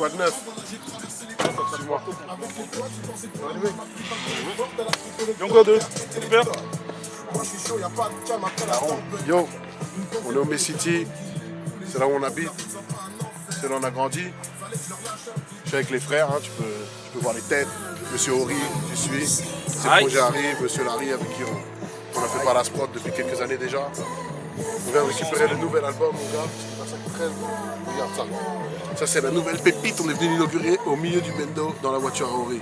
Quoi de neuf? Suis-moi. Yongo 2, super. Yo, on est au Messity, c'est là où on habite, c'est là où on a grandi. Je suis avec les frères, hein, tu peux voir les têtes. Monsieur Ori, tu suis. Ces projets arrivent, Monsieur Larry avec qui on a fait par la Sprott depuis quelques années déjà. On vient de récupérer le nouvel album, mon gars, parce que ça coûte 13. Regarde ça. Ça, c'est la nouvelle pépite, on est venu l'inaugurer au milieu du bendo dans la voiture à Ori.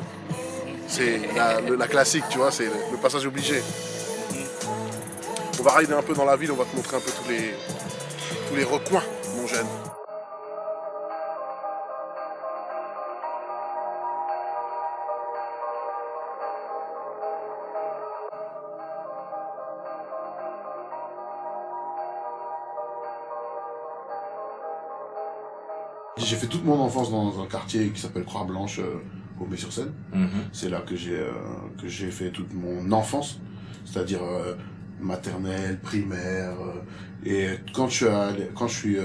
C'est la classique, tu vois, c'est le passage obligé. On va rider un peu dans la ville, on va te montrer un peu tous les recoins, mon jeune. J'ai fait toute mon enfance dans un quartier qui s'appelle Croix-Blanche, au Mai-sur-Seine. C'est là que j'ai fait toute mon enfance, c'est-à-dire maternelle, primaire. Et quand je suis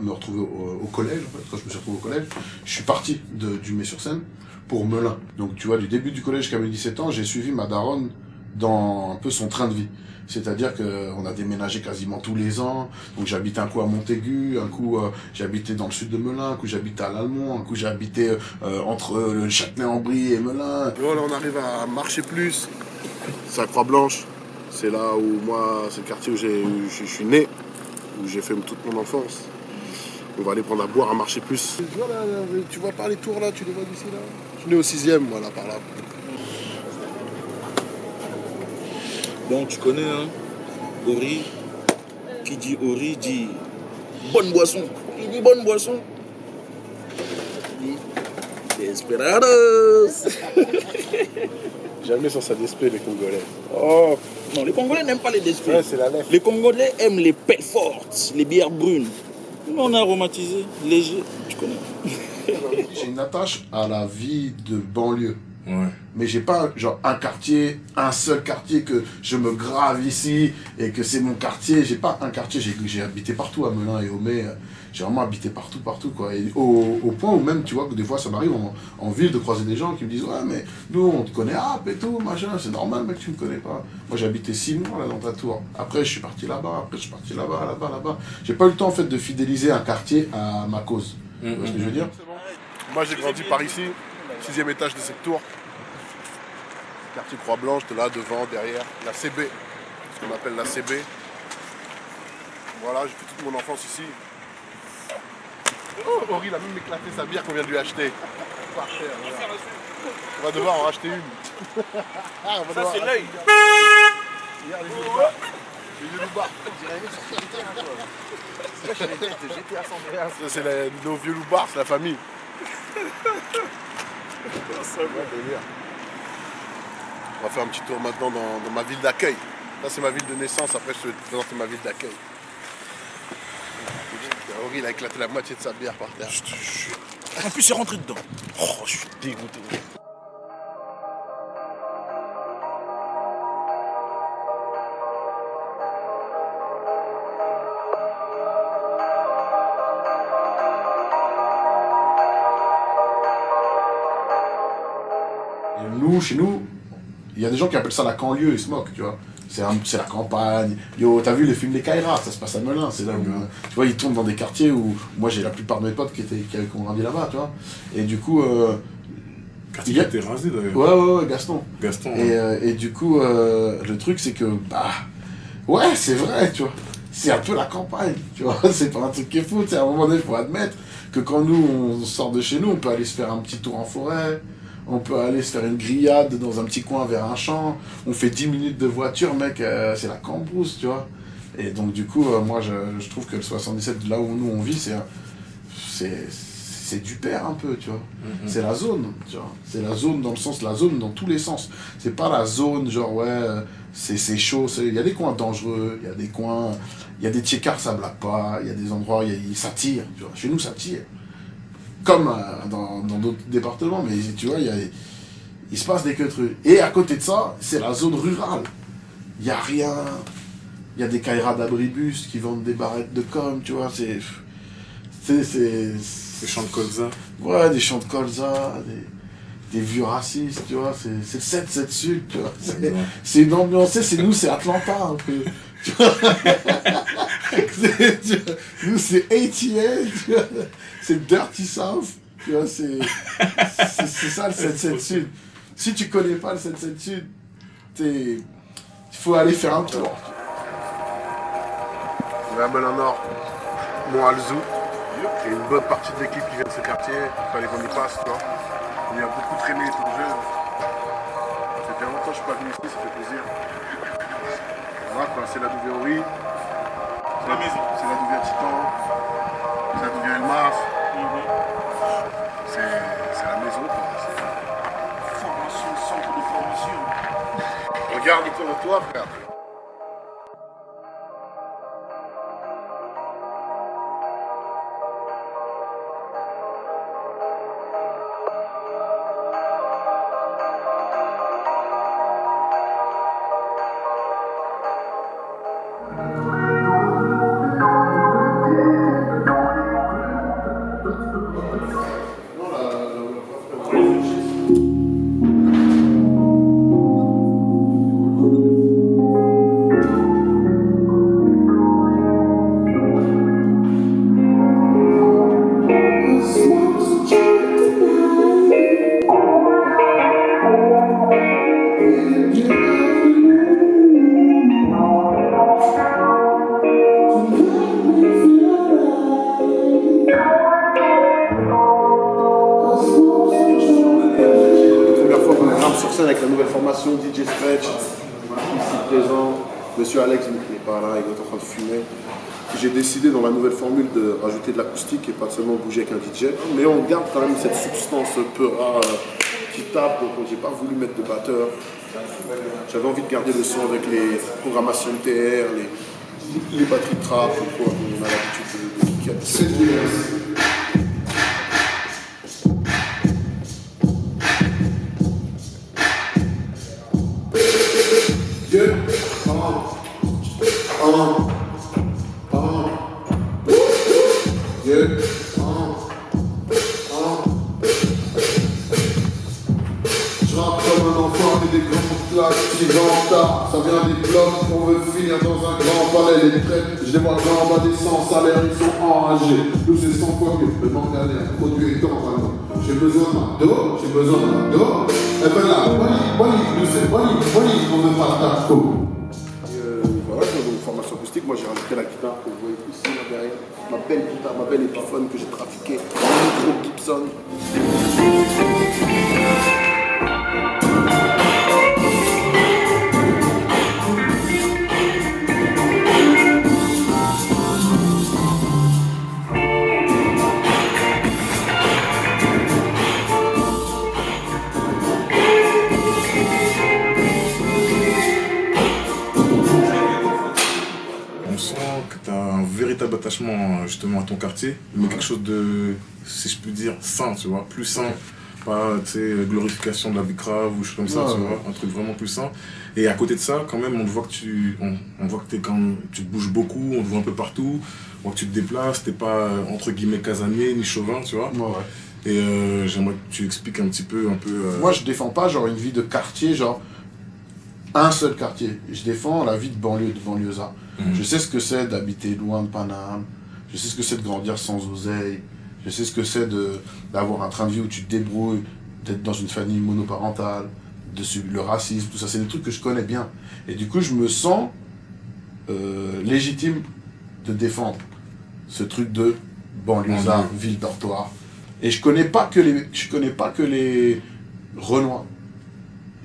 me retrouvé au collège, en fait, quand je me suis retrouvé au collège, je suis parti du Mai-sur-Seine pour Melun. Donc tu vois, du début du collège jusqu'à mes 17 ans, j'ai suivi ma daronne dans un peu son train de vie. C'est-à-dire qu'on a déménagé quasiment tous les ans. Donc j'habitais un coup à Montaigu, un coup j'habitais dans le sud de Melun, un coup j'habitais à l'Almont, un coup j'habitais entre le Châtenay-en-Brie et Melun. Et voilà, on arrive à Marché Plus, c'est à Croix-Blanche. C'est là où moi, c'est le quartier où je suis né, où j'ai fait toute mon enfance. On va aller prendre à boire à Marché Plus. Tu vois pas les tours là, tu les vois d'ici là? Je suis né au 6e, voilà, par là. Donc tu connais, hein, Ori. Qui dit Ori dit bonne boisson. Qui dit bonne boisson dit Desperados. Jamais sans sa DSP, les Congolais. Oh, non, les Congolais n'aiment pas les DSP. Ouais, c'est la lèvre. Les Congolais aiment les pelles fortes, les bières brunes. Nous, on a aromatisé, léger, tu connais. J'ai une attache à la vie de banlieue. Ouais. Mais j'ai pas genre un seul quartier que je me grave ici et que c'est mon quartier. J'ai pas un quartier, j'ai habité partout à Melun et au Mai. J'ai vraiment habité partout quoi. Et au point où même tu vois que des fois ça m'arrive en ville de croiser des gens qui me disent ouais mais nous on te connaît et tout machin, c'est normal mec tu me connais pas. Moi j'ai habité 6 mois là dans ta tour. Après je suis parti là-bas, après je suis parti là-bas. J'ai pas eu le temps en fait de fidéliser un quartier à ma cause. Tu vois ce que je veux dire? Moi j'ai grandi par ici, 6e étage de cette tour. Quartier Croix-Blanche, de là, devant, derrière, la CB, ce qu'on appelle la CB. Voilà, j'ai fait toute mon enfance ici. Oh, Ori, il a même éclaté sa bière qu'on vient de lui acheter. Par terre, voilà. On va devoir en racheter une. Ça, c'est l'œil. Regarde les yeux du bas. Les yeux du bas. Ça, c'est nos vieux loupards, c'est la famille. On va faire un petit tour maintenant dans ma ville d'accueil. Là, c'est ma ville de naissance. Après, je vais te présenter ma ville d'accueil. Ori, il a éclaté la moitié de sa bière par terre. En plus, c'est rentré dedans. Oh, je suis dégoûté. Et chez nous, il y a des gens qui appellent ça la banlieue, ils se moquent, tu vois. C'est la campagne. Yo, t'as vu le film Les Kaira, ça se passe à Melun, c'est là où, tu vois, ils tournent dans des quartiers où moi j'ai la plupart de mes potes qui ont grandi là-bas, tu vois. Et du coup... quartier qui a été rasé d'ailleurs. Ouais, Gaston. Et du coup, le truc c'est que, ouais, c'est vrai, tu vois. C'est un peu la campagne, tu vois. C'est pas un truc qui est fou, tu sais. À un moment donné, il faut admettre que quand nous, on sort de chez nous, on peut aller se faire un petit tour en forêt. On peut aller se faire une grillade dans un petit coin vers un champ. On fait 10 minutes de voiture, mec, c'est la cambrousse, tu vois. Et donc, du coup, moi, je trouve que le 77, là où nous on vit, c'est du père un peu, tu vois. C'est la zone, tu vois. C'est la zone dans le sens, la zone dans tous les sens. C'est pas la zone, genre, ouais, c'est chaud. Il y a des coins dangereux, il y a des coins, il y a des tchécars, ça blague pas, il y a des endroits, ça tire, tu vois. Chez nous, ça tire. Comme dans d'autres départements, mais tu vois, il se passe des queues trucs. Et à côté de ça, c'est la zone rurale. Il n'y a rien. Il y a des caïras d'abribus qui vendent des barrettes de com, tu vois, c'est Les champs de colza. Ouais, des chants de colza, des vieux racistes, tu vois, c'est le 7-7 Sud, tu vois. C'est une ambiance, c'est nous, c'est Atlanta un peu. Tu vois. Nous, c'est ATL, tu vois. C'est Dirty South, tu vois, c'est ça le 7-7 Sud. Si tu connais pas le 7-7 Sud, il faut aller faire un tour. La Nord, Moalzou, et une bonne partie de l'équipe qui vient de ce quartier, il fallait qu'on y passe, tu vois. On y a beaucoup traîné étant jeune. Ça fait longtemps que je suis pas venu ici, ça fait plaisir. Voilà quoi, c'est là d'où vient Ori, c'est là d'où vient Titan, c'est là d'où vient Elmar. C'est la maison quoi. Formation, centre de formation. Regarde autour de toi frère. Avec la nouvelle formation DJ Stretch, ici présent, Monsieur Alex qui n'est pas là, il est en train de fumer. J'ai décidé dans la nouvelle formule de rajouter de l'acoustique et pas seulement bouger avec un DJ, mais on garde quand même cette substance peura qui tape, donc j'ai pas voulu mettre de batteur. J'avais envie de garder le son avec les programmations de TR, les batteries de trap, quoi, on a l'habitude de kicker. Je rentre comme un enfant et des grandes claques, 6 ans en retard, ça vient des blocs, on veut finir dans un grand palais, les traits, je les vois en bas des 100 salaires, ils sont enragés, nous c'est 100 fois mieux, le manque dernier, produit étant vraiment, j'ai besoin d'un dos, j'ai besoin d'un dos, et ben là, Wally, nous c'est Wally, on veut pas de taco. Voilà, j'ai une formation acoustique, moi j'ai rajouté la guitare que vous voyez ici, là derrière, ma belle guitare, ma belle Epiphone que j'ai trafiquée, un micro Gibson. On sent que tu as un véritable attachement justement à ton quartier, mais quelque chose de, si je peux dire, sain, tu vois, plus sain. Pas, tu sais, glorification de la bicrave ou chose comme ça, tu vois, un truc vraiment plus sain. Et à côté de ça, quand même, on voit que tu bouges beaucoup, on te voit un peu partout, on voit que tu te déplaces, t'es pas, entre guillemets, casanier, ni chauvin, tu vois. Et j'aimerais que tu expliques un peu... Moi, je défends pas genre une vie de quartier, genre un seul quartier. Je défends la vie de banlieue, de banlieusard. Je sais ce que c'est d'habiter loin de Paname, je sais ce que c'est de grandir sans oseille, je sais ce que c'est d'avoir un train de vie où tu te débrouilles, d'être dans une famille monoparentale, de subir le racisme, tout ça, c'est des trucs que je connais bien. Et du coup, je me sens légitime de défendre ce truc de banlieusard, ville dortoir. Et je connais pas que les Renois.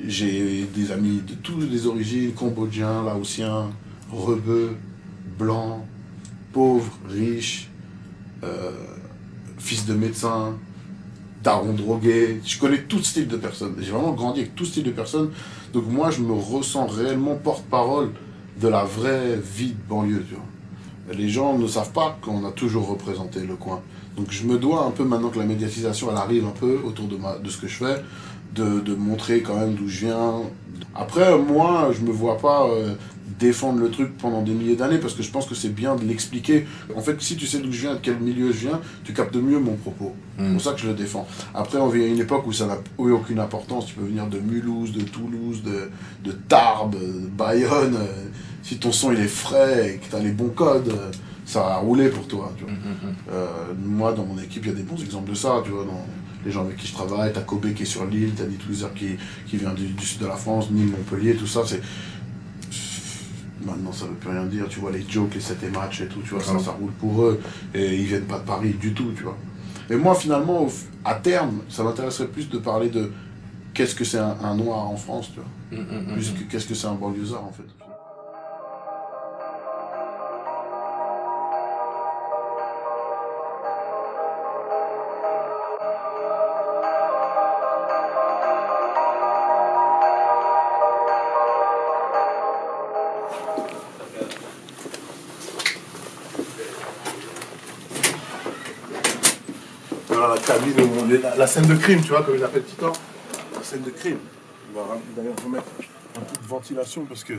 J'ai des amis de toutes les origines, cambodgiens, laotiens, rebeux, blancs, pauvres, riches, fils de médecins, darons drogués. Je connais tout style de personnes. J'ai vraiment grandi avec tout style de personnes. Donc moi, je me ressens réellement porte-parole de la vraie vie de banlieue, tu vois. Les gens ne savent pas qu'on a toujours représenté le coin. Donc je me dois un peu, maintenant que la médiatisation elle arrive un peu autour de ce que je fais, de montrer quand même d'où je viens. Après, moi, je me vois pas défendre le truc pendant des milliers d'années parce que je pense que c'est bien de l'expliquer. En fait, si tu sais d'où je viens, de quel milieu je viens, tu captes mieux mon propos. C'est pour ça que je le défends. Après, on vit à une époque où ça n'a eu aucune importance. Tu peux venir de Mulhouse, de Toulouse, de Tarbes, de Bayonne. Si ton son il est frais et que tu as les bons codes, ça va rouler pour toi. Tu vois. Moi, dans mon équipe, il y a des bons exemples de ça. Tu vois, les gens avec qui je travaille, t'as Kobe qui est sur l'île, t'as Nick Tweezer qui vient du sud de la France, Nîmes, Montpellier, tout ça, c'est... Maintenant, ça veut plus rien dire, tu vois, les jokes, les 7 matchs et tout, tu vois, ça roule pour eux, et ils viennent pas de Paris du tout, tu vois. Et moi, finalement, à terme, ça m'intéresserait plus de parler de qu'est-ce que c'est un noir en France, tu vois, plus que qu'est-ce que c'est un banlieusard, en fait. Voilà la cabine, la scène de crime, tu vois, comme il appelle Titan. La scène de crime. On va d'ailleurs remettre un peu de ventilation parce que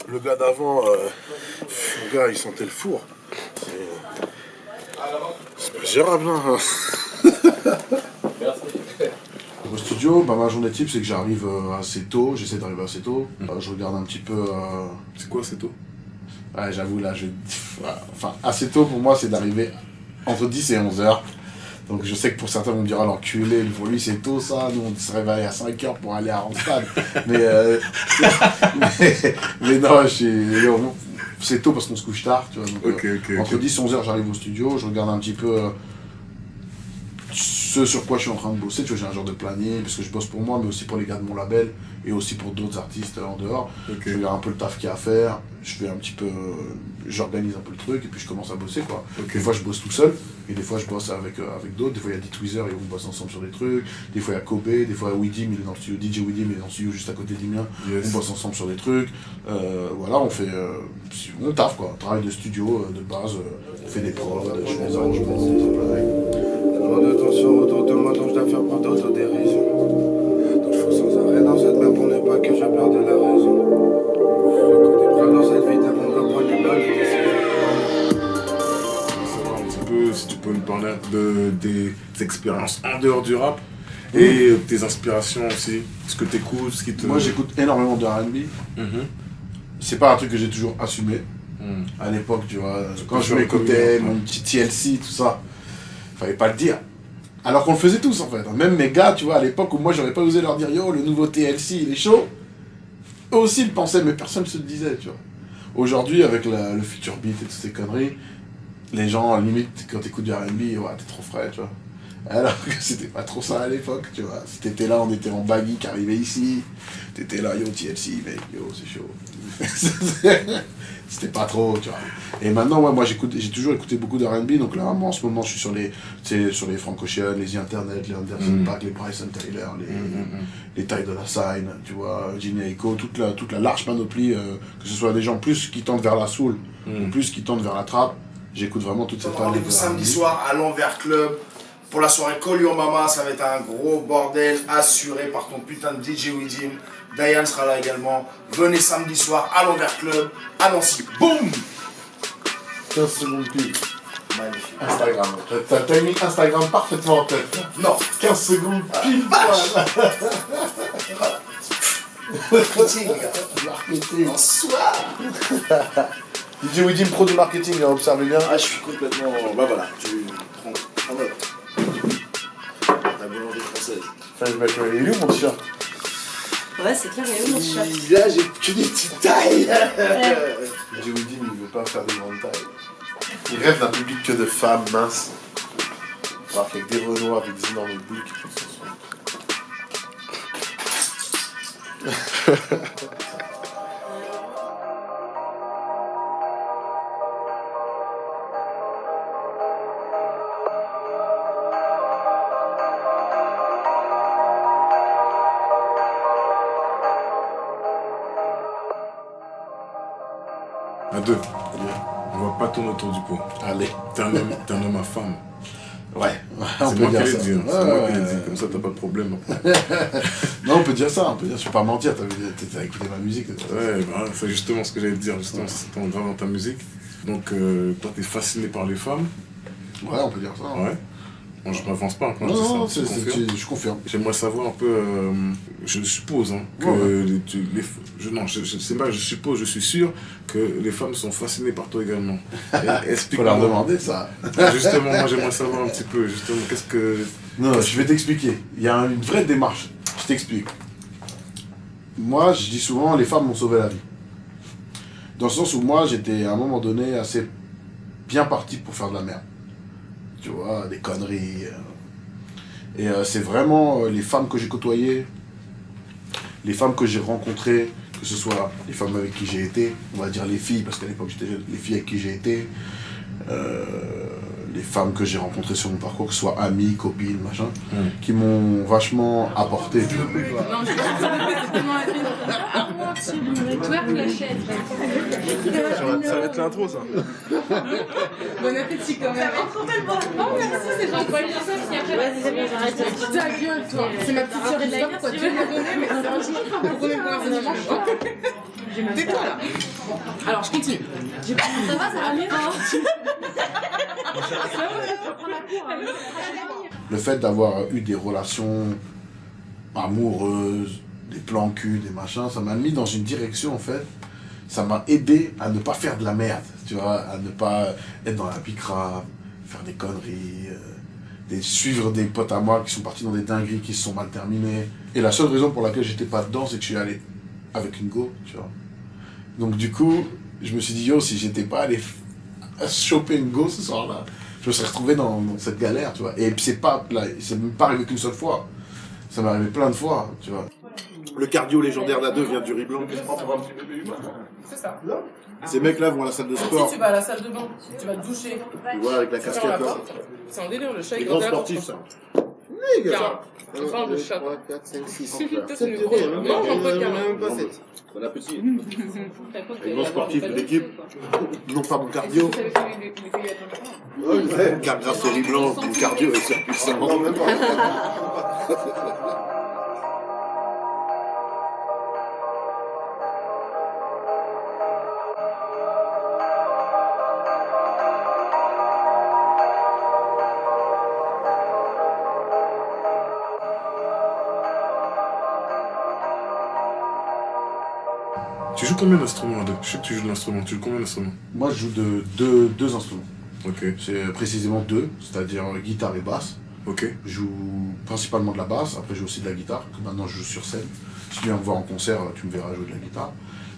le gars d'avant, le gars, il sentait le four. C'est pas gérable, hein. Au studio, ma journée type, c'est que j'arrive assez tôt, j'essaie d'arriver assez tôt. Je regarde un petit peu... C'est quoi assez tôt? Ouais, j'avoue, là, enfin, assez tôt pour moi, c'est d'arriver entre 10 et 11 heures. Donc je sais que pour certains, on me dira l'enculé, pour lui c'est tôt ça, nous on se réveille à 5 heures pour aller à Randstad. mais non, c'est tôt parce qu'on se couche tard, tu vois. Donc, entre 10 et 11 heures, j'arrive au studio, je regarde un petit peu ce sur quoi je suis en train de bosser, tu vois, j'ai un genre de planning, parce que je bosse pour moi, mais aussi pour les gars de mon label, et aussi pour d'autres artistes en dehors. Je regarde un peu le taf qu'il y a à faire, je fais un petit peu, j'organise un peu le truc, et puis je commence à bosser, quoi. Des fois je bosse tout seul, et des fois je bosse avec d'autres, des fois il y a des Tweezer et on bosse ensemble sur des trucs, des fois il y a Kobe, des fois Widim, il est dans le studio, DJ Widim, il est dans le studio juste à côté du mien, on bosse ensemble sur des trucs, voilà, on fait, on taffe, quoi, travail de studio, de base, on fait des prods, je fais des arrangements, Trop de tension autour de moi, donc je dois faire preuve d'autodérision. Donc je fous sans arrêt dans cette mer pour ne pas que je perde la raison. Le coup des bras dans cette vie, on doit prendre les balles et Savoir un petit peu si tu peux nous parler des expériences en dehors du rap et tes inspirations aussi, ce que t'écoutes, ce qui te... Moi j'écoute énormément de R&B. C'est pas un truc que j'ai toujours assumé. À l'époque, tu vois, quand je m'écoutais, mon petit TLC, tout ça. Fallait pas le dire. Alors qu'on le faisait tous en fait. Même mes gars, tu vois, à l'époque où moi j'aurais pas osé leur dire yo, le nouveau TLC il est chaud. Eux aussi le pensaient, mais personne ne se le disait, tu vois. Aujourd'hui, avec le future beat et toutes ces conneries, les gens, limite, quand t'écoutes du R&B, ouais, t'es trop frais, tu vois. Alors que c'était pas trop ça à l'époque, tu vois. Si t'étais là, on était en baggy qui arrivait ici. T'étais là, yo, TLC, mec, yo, c'est chaud. C'était pas trop, tu vois. Et maintenant, ouais, moi j'ai toujours écouté beaucoup de R&B, donc là, moi en ce moment, je suis sur les Frank Ocean, les Internet, les Anderson .Paak, les Bryson Tiller, les Ty Dolla $ign, tu vois, Jhené Aiko, toute la large panoplie, que ce soit des gens plus qui tendent vers la soul, ou plus qui tendent vers la trap. J'écoute vraiment toute cette Rendez-vous samedi soir à l'Envers Club pour la soirée Call Your Mama. Ça va être un gros bordel assuré par ton putain de DJ Widim. Diane sera là également. Venez samedi soir à l'Envers Club à Nancy. Boum! 15 secondes pile. Magnifique. Instagram. T'as mis Instagram parfaitement en tête. Non. 15 secondes pile. Vache. Marketing. Marketing. Bonsoir. DJ Widim, pro du marketing, observez bien. Ah, je suis complètement... Bah voilà, tu prends note. La boulangerie française. Enfin, je vais il est où mon t-shirt? Ouais, c'est clair, il est où mon t-shirt? Là, j'ai que des petites tailles. DJ Widim, il veut pas faire de grandes tailles. Il rêve d'un public que de femmes minces. Alors qu'avec des Renois, avec des énormes boules qui font son son. À deux. On va pas tourner autour du pot. Allez. T'es un homme à femme. Ouais, on C'est peut moi qui dire l'ai ça. dit, hein. C'est moi qui l'ai dit, comme ça t'as pas de problème. Non, on peut dire ça, je vais pas mentir, t'as écouté ma musique. Ouais, bah, c'est justement ce que j'allais te dire, justement, ça s'entend grave dans ta musique. Donc, toi, t'es fasciné par les femmes. Ouais, on peut dire ça. Ouais. Moi, je m'avance pas quand Non, je dis ça. je confirme. J'aimerais savoir un peu, je suppose, hein, que je suppose, je suis sûr que les femmes sont fascinées par toi également. Faut leur demander ça. Justement, moi j'aimerais savoir un petit peu, justement, qu'est-ce que... Non, je vais t'expliquer. Il y a une vraie démarche. Je t'explique. Moi, je dis souvent, les femmes m'ont sauvé la vie. Dans le sens où moi, j'étais à un moment donné assez bien parti pour faire de la merde. Tu vois, des conneries. Et c'est vraiment les femmes que j'ai côtoyées, les femmes que j'ai rencontrées, que ce soit les femmes avec qui j'ai été, on va dire les filles, parce qu'à l'époque j'étais jeune, les filles avec qui j'ai été, les femmes que j'ai rencontrées sur mon parcours, que ce soit amies, copines, machin, qui m'ont vachement apporté. Tu vois. Ça va être l'intro, ça. Bon appétit quand même. Oh merci, c'est gentil. Vas-y, c'est bien, j'arrête. Ta gueule, toi. C'est ma petite sœur, je sais pas pourquoi tu m'as donné, mais c'est un jour pour qu'on ait une conversation. Tais-toi là. Alors, je continue. Ça va, ça va mieux. Le fait d'avoir eu des relations amoureuses, des plans cul, des machins, ça m'a mis dans une direction en fait. Ça m'a aidé à ne pas faire de la merde, tu vois, à ne pas être dans la picrave, faire des conneries, suivre des potes à moi qui sont partis dans des dingueries qui se sont mal terminées. Et la seule raison pour laquelle j'étais pas dedans, c'est que je suis allé avec une go, tu vois. Donc du coup, je me suis dit, yo, si j'étais pas allé choper une go ce soir-là, je me serais retrouvé dans cette galère, tu vois. Et c'est même pas arrivé qu'une seule fois. Ça m'est arrivé plein de fois, tu vois. Le cardio légendaire d'A2 vient du riz blanc. C'est ça. Ces mecs-là vont à la salle de Si sport. tu vas à la salle de bain, tu vas te doucher. Tu vois, avec la Tu fermes casquette la là. porte. C'est un délire, le chat Les il grands grands sportifs, ça. Tu parles de chat. 3, 4, 5, 6. Toi, tu nous gros. Mange un peu, Carla. Même pas 7. Bon appétit. Les grands sportifs de l'équipe n'ont pas mon cardio. Ouais, car grâce au riz blanc, mon cardio est surpuissant. Non, même pas. Tu joues combien d'instruments, Ado? Je sais que tu joues de l'instrument, tu joues combien d'instruments? Moi, je joue de deux instruments. Ok. C'est précisément deux, c'est-à-dire guitare et basse. Ok. Je joue principalement de la basse, après je joue aussi de la guitare, que maintenant je joue sur scène. Si tu viens me voir en concert, tu me verras jouer de la guitare.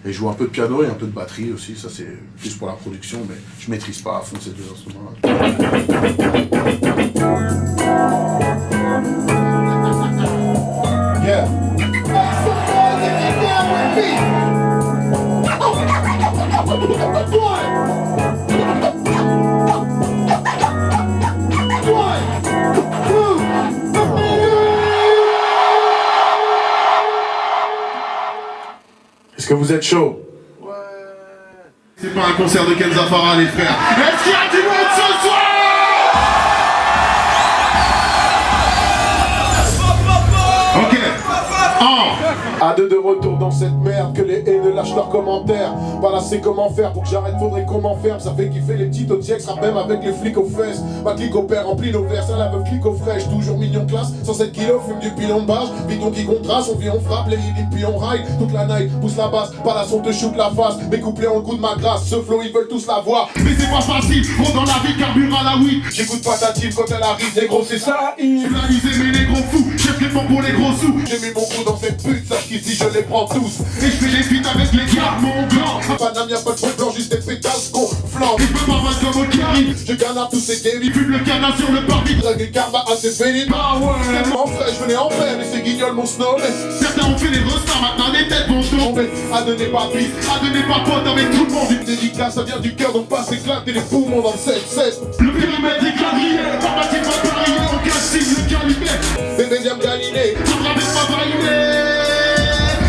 Et je joue un peu de piano et un peu de batterie aussi, ça c'est plus pour la production, mais je maîtrise pas à fond ces deux instruments-là. Yeah. Est-ce que vous êtes chaud? Ouais. C'est pas un concert de Kenza Farah, les frères. Est-ce qu'il y a du monde ce soir? Ok. A2 de retour dans cette merde, que les haineux lâchent leurs commentaires. Voilà, c'est comment faire pour que j'arrête, faudrait qu'on m'enferme. Ça fait kiffer les petites OTX, rap même avec les flics aux fesses. Ma clique au père remplit nos verres, ça la meuf clique aux fraîches. Toujours mignon classe, 107 kilos, fume du pilon de barge. Bidon qui contraste, on vit, on frappe, les hits puis on ride. Toute la night, pousse la basse, pas la son te shoot la face. Mes couplets ont le goût de ma grâce, ce flow ils veulent tous la voir. Mais c'est pas facile, gros dans la vie, carburant à la weed. J'écoute pas ta team quand elle arrive, négro c'est ça, Tu l'as misé mais les gros fous, j'ai fait fort pour les gros sous. j'ai mis mon coup dans cette pute, sache qu'ici je les prends tous. Et je fais les feats avec les gars, mon blanc. Paname, y'a pas de fond blanc, juste des pétasses qu'on flambe. Je peux pas battre comme Okari. Je canard tous ces débits. Fume le canard sur le parvis. Drague et karma assez pénible. Ah ouais. En vrai, je venais en paix, mais c'est guignol mon snow. Certains ont fait les restarts, maintenant les têtes vont tomber. À donner pas piste, À donner pas pote avec tout le monde. une dédicace, ça vient du cœur, donc pas s'éclater les poumons dans le 7-7. Le périmètre est quadrillé. Par bâtiment pas parié, aucun signe le calibré. Bébé Diam Galiné, Faudra même pas varier.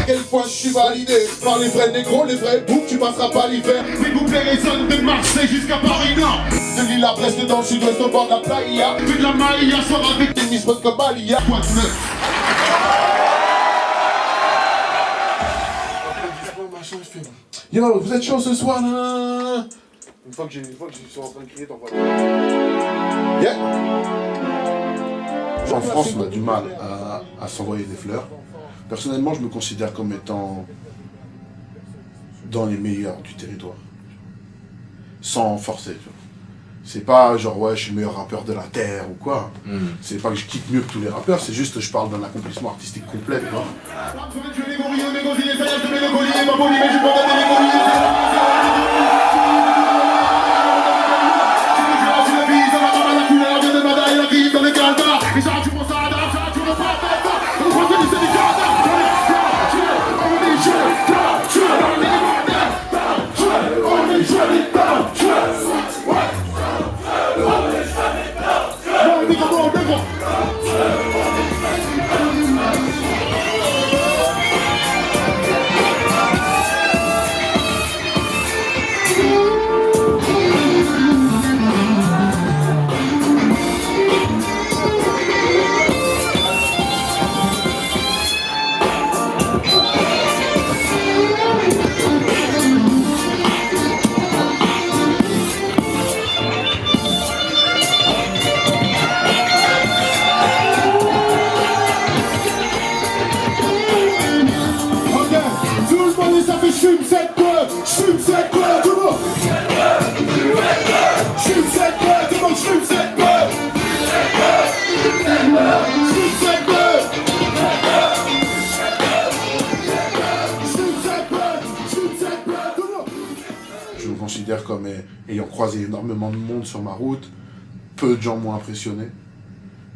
quelle fois je suis validé par les vrais négros, les vrais boucs, tu passeras pas l'hiver. Mes boucles résonnent de Marseille jusqu'à Paris-Nord. De l'île à Brest dans le sud-ouest au bord de la playa. Fais de la maïa, sort avec des miss comme Balia. Quoi de neuf? Yo, vous êtes chaud ce soir, là? Une fois que je suis en train de crier, t'envoies. Yeah. En France, on a du mal à s'envoyer des fleurs. Personnellement, je me considère comme étant dans les meilleurs du territoire. Sans forcer, tu vois. C'est pas genre, ouais, je suis le meilleur rappeur de la terre ou quoi. C'est pas que je kick mieux que tous les rappeurs, c'est juste que je parle d'un accomplissement artistique complet, tu vois. Je me considère comme ayant croisé énormément de monde sur ma route. Peu de gens m'ont impressionné.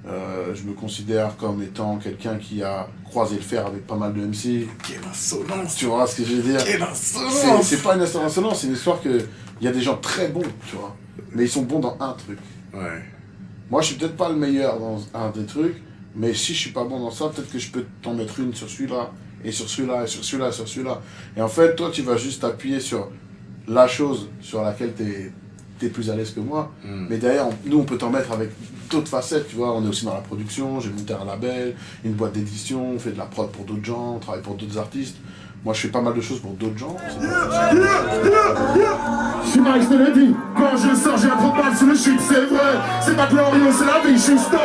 Je me considère comme étant quelqu'un qui a croisé le fer avec pas mal de MC. Quelle insolence! Tu vois ce que je veux dire? Quelle insolence! C'est pas une insolence, c'est une histoire que il y a des gens très bons, tu vois. Mais ils sont bons dans un truc. Ouais. Moi, je suis peut-être pas le meilleur dans un des trucs, mais si je suis pas bon dans ça, peut-être que je peux t'en mettre une sur celui-là, et sur celui-là, et sur celui-là, et sur celui-là. Et en fait, toi, tu vas juste appuyer sur la chose sur laquelle t'es plus à l'aise que moi. Mais derrière, nous, on peut t'en mettre avec d'autres facettes, tu vois. On est aussi dans la production, j'ai monté un label, une boîte d'édition, on fait de la prod pour d'autres gens, on travaille pour d'autres artistes. Moi, je fais pas mal de choses pour d'autres gens. Je suis Max de Lady, quand je sors j'ai un trop de balle sous le chute, c'est vrai. C'est pas glorieux, c'est la vie, je suis stop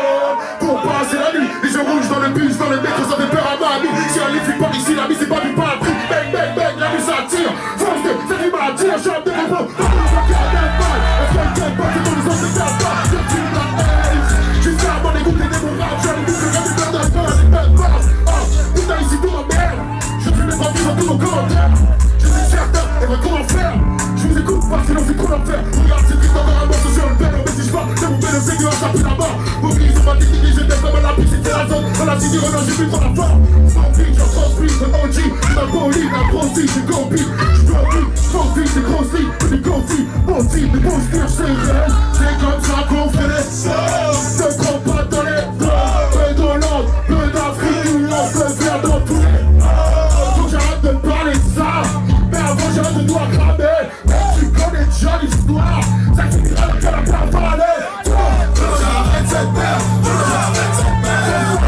pour passer la nuit. Et je rouge dans le bus, dans le métro, ça fait peur à ma vie. Si elle est flic par ici, la vie c'est pas du patrie. Bang, bang, bang, la vie ça tire. Force de, ça qui m'attire, je suis de repos. Dans le cas d'un mal, est-ce que t'es pas, c'est ton les autres, c'est pas. Je tue la haine, jusqu'à mon écoute et des mots rap. J'ai envie de faire des peurs de peur, des peurs de peur. Oh, putain ici tout ma merde. Je fume les profils dans tous nos commentaires. Je suis certain, et va comment faire. Je vous écoute parce que l'on fait trop d'enfer. Regarde, c'est triste encore un morceau sur le pélo. Mais si je parle, c'est mon pélo, c'est que ça pue la mort. Vos filles sont pas techniques, je t'aime comme la piste, c'était la zone. Dans la cité, Renan, j'ai plus trop la forme. Sans vie, j'en transmis, c'est OG. La folie, la prosie, c'est copie. Je dois plus, sans vie, c'est grossi. C'est confit, aussi, les beaux spires, c'est réel. C'est comme ça qu'on fait les choses. Ne prends pas dans les bras. Peu d'Hollande, peu d'Afrique, on peut faire dans tous les. Faut que j'arrête de parler de ça. Mais avant j'arrête de doigts cramer. Tu connais déjà l'histoire. Ça finira avec la peur parler. J'arrête cette merde. J'arrête cette merde.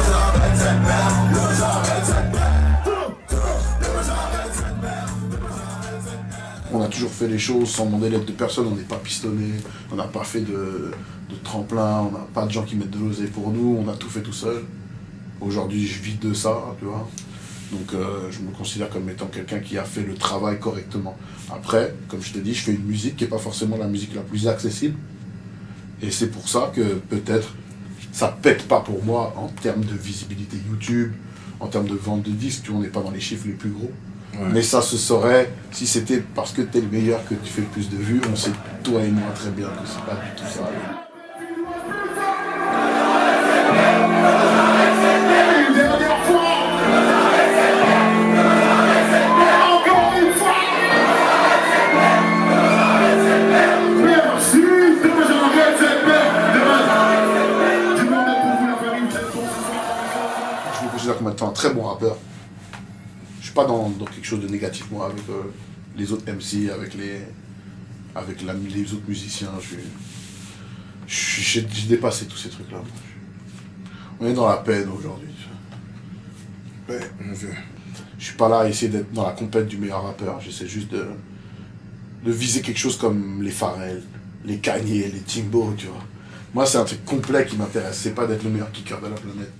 J'arrête cette merde. J'arrête cette merde. On a toujours fait les choses sans demander l'aide de personne, on n'est pas pistonné, on n'a pas fait de tremplin, on n'a pas de gens qui mettent de l'oseille pour nous, on a tout fait tout seul. Aujourd'hui, je vis de ça, tu vois. Donc je me considère comme étant quelqu'un qui a fait le travail correctement. Après, comme je te dis, je fais une musique qui n'est pas forcément la musique la plus accessible. Et c'est pour ça que peut-être ça pète pas pour moi en termes de visibilité YouTube, en termes de vente de disques, tu vois, on n'est pas dans les chiffres les plus gros. Ouais. Mais ça se saurait si c'était parce que t'es le meilleur que tu fais le plus de vues. On sait, toi et moi, très bien que c'est pas du tout ça. Je me considère comme étant un très bon rappeur. Je pas dans quelque chose de négatif, moi, avec les autres MC, avec les autres musiciens. J'ai dépassé tous ces trucs-là. On est dans la peine aujourd'hui. Ouais, mon vieux. Je suis pas là à essayer d'être dans la compète du meilleur rappeur. J'essaie juste de viser quelque chose comme les Pharrell, les Kanye, les Timbo, tu vois. Moi, c'est un truc complet qui m'intéresse. C'est pas d'être le meilleur kicker de la planète.